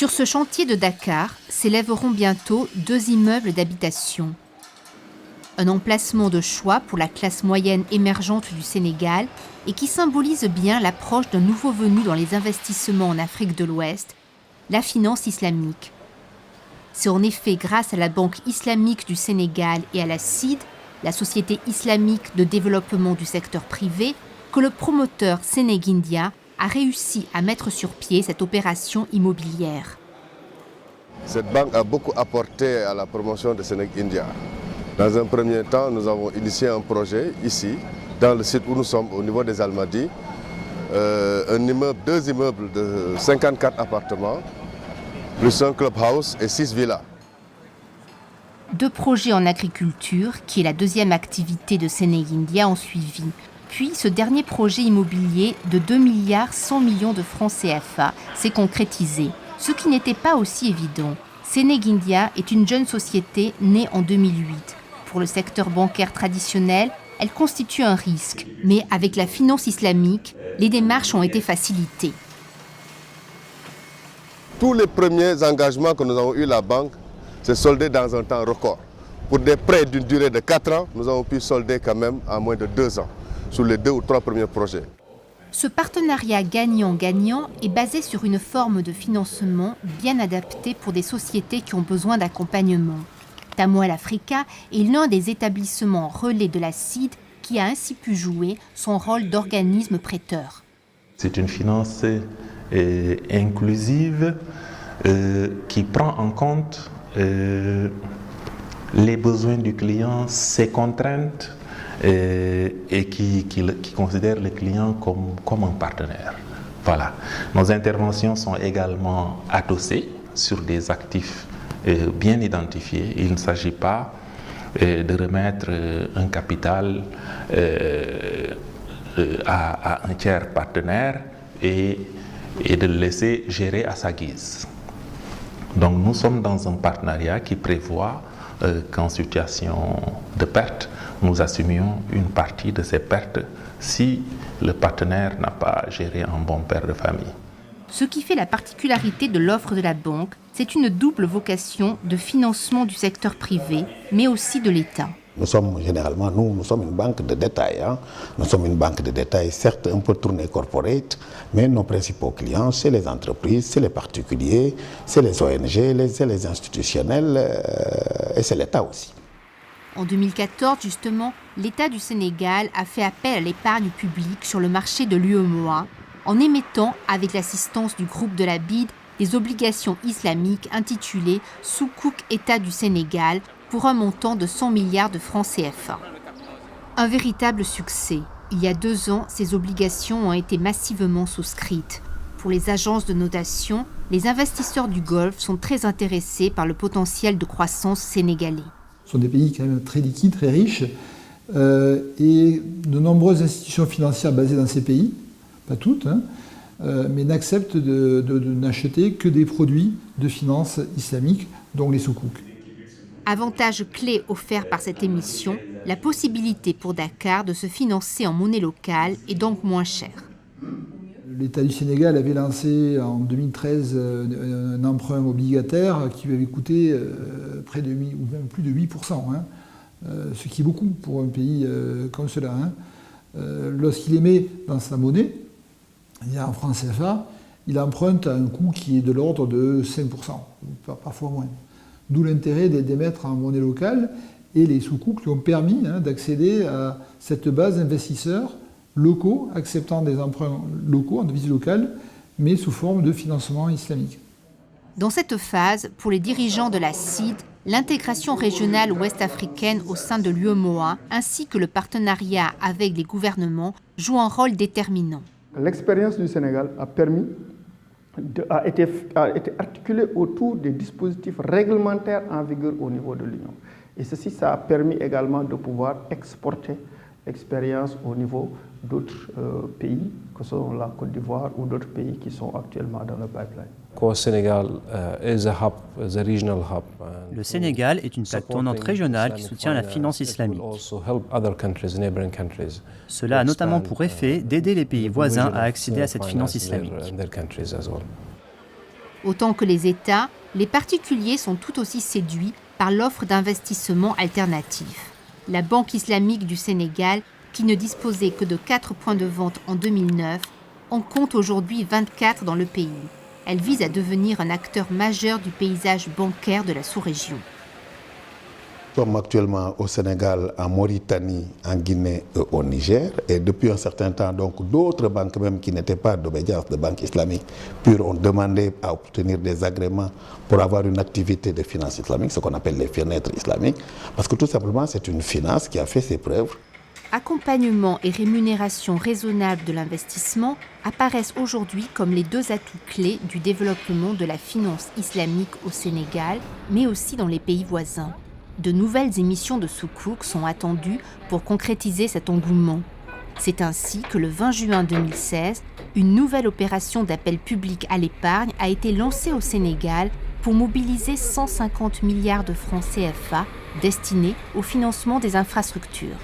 Sur ce chantier de Dakar s'élèveront bientôt 2 immeubles d'habitation. Un emplacement de choix pour la classe moyenne émergente du Sénégal et qui symbolise bien l'approche d'un nouveau venu dans les investissements en Afrique de l'Ouest, la finance islamique. C'est en effet grâce à la Banque islamique du Sénégal et à la CID, la Société islamique de développement du secteur privé, que le promoteur Sénégindia a réussi à mettre sur pied cette opération immobilière. Cette banque a beaucoup apporté à la promotion de Sénégindia. Dans un premier temps, nous avons initié un projet ici, dans le site où nous sommes, au niveau des Almadies. 2 immeubles de 54 appartements, plus un clubhouse et 6 villas. 2 projets en agriculture, qui est la deuxième activité de Sénégindia, ont suivi. Puis ce dernier projet immobilier de 2 milliards 100 millions de francs CFA s'est concrétisé, ce qui n'était pas aussi évident. Sénégindia est une jeune société née en 2008. Pour le secteur bancaire traditionnel, elle constitue un risque. Mais avec la finance islamique, les démarches ont été facilitées. Tous les premiers engagements que nous avons eus la banque, c'est soldé dans un temps record. Pour des prêts d'une durée de 4 ans, nous avons pu solder quand même en moins de 2 ans, sur les 2 ou 3 premiers projets. Ce partenariat gagnant-gagnant est basé sur une forme de financement bien adaptée pour des sociétés qui ont besoin d'accompagnement. Tamoil Africa est l'un des établissements relais de la CID qui a ainsi pu jouer son rôle d'organisme prêteur. C'est une finance inclusive qui prend en compte les besoins du client, ses contraintes et qui considère le client comme un partenaire. Voilà. Nos interventions sont également adossées sur des actifs bien identifiés. Il ne s'agit pas de remettre un capital à un tiers partenaire et de le laisser gérer à sa guise. Donc nous sommes dans un partenariat qui prévoit qu'en situation de perte, nous assumions une partie de ces pertes si le partenaire n'a pas géré un bon père de famille. Ce qui fait la particularité de l'offre de la banque, c'est une double vocation de financement du secteur privé, mais aussi de l'État. Nous sommes généralement, nous sommes une banque de détail. Nous sommes une banque de détail, certes un peu tournée corporate, mais nos principaux clients, c'est les entreprises, c'est les particuliers, c'est les ONG, c'est les institutionnels et c'est l'État aussi. En 2014, justement, l'État du Sénégal a fait appel à l'épargne publique sur le marché de l'UEMOA en émettant, avec l'assistance du groupe de la BID, des obligations islamiques intitulées « Soukouk État du Sénégal » pour un montant de 100 milliards de francs CFA. Un véritable succès. Il y a 2 ans, ces obligations ont été massivement souscrites. Pour les agences de notation, les investisseurs du Golfe sont très intéressés par le potentiel de croissance sénégalais. Ce sont des pays quand même très liquides, très riches, et de nombreuses institutions financières basées dans ces pays, pas toutes, mais n'acceptent de n'acheter que des produits de finance islamique, dont les soukouks. Avantage clé offert par cette émission, la possibilité pour Dakar de se financer en monnaie locale est donc moins chère. L'État du Sénégal avait lancé en 2013 un emprunt obligataire qui lui avait coûté près de 8, ou même plus de 8%, ce qui est beaucoup pour un pays comme cela. Lorsqu'il émet dans sa monnaie, en francs CFA, il emprunte à un coût qui est de l'ordre de 5%, parfois moins. D'où l'intérêt d'émettre en monnaie locale, et les soukouks lui ont permis d'accéder à cette base d'investisseurs locaux, acceptant des emprunts locaux en devise locale, mais sous forme de financement islamique. Dans cette phase, pour les dirigeants de la CID, l'intégration régionale ouest-africaine au sein de l'UEMOA, ainsi que le partenariat avec les gouvernements, jouent un rôle déterminant. L'expérience du Sénégal a été articulée autour des dispositifs réglementaires en vigueur au niveau de l'Union. Et ceci, ça a permis également de pouvoir exporter l'expérience au niveau d'autres pays, que sont la Côte d'Ivoire ou d'autres pays qui sont actuellement dans le pipeline. Le Sénégal est une plaque tournante régionale qui soutient la finance islamique. Cela a notamment pour effet d'aider les pays voisins à accéder à cette finance islamique. Autant que les États, les particuliers sont tout aussi séduits par l'offre d'investissement alternatif. La Banque islamique du Sénégal, qui ne disposait que de 4 points de vente en 2009, en compte aujourd'hui 24 dans le pays. Elle vise à devenir un acteur majeur du paysage bancaire de la sous-région. Nous sommes actuellement au Sénégal, en Mauritanie, en Guinée et au Niger. Et depuis un certain temps, donc, d'autres banques même qui n'étaient pas d'obédience de banque islamique pure ont demandé à obtenir des agréments pour avoir une activité de finance islamique, ce qu'on appelle les fenêtres islamiques. Parce que tout simplement, c'est une finance qui a fait ses preuves. Accompagnement et rémunération raisonnable de l'investissement apparaissent aujourd'hui comme les deux atouts clés du développement de la finance islamique au Sénégal, mais aussi dans les pays voisins. De nouvelles émissions de Sukuk sont attendues pour concrétiser cet engouement. C'est ainsi que le 20 juin 2016, une nouvelle opération d'appel public à l'épargne a été lancée au Sénégal pour mobiliser 150 milliards de francs CFA destinés au financement des infrastructures.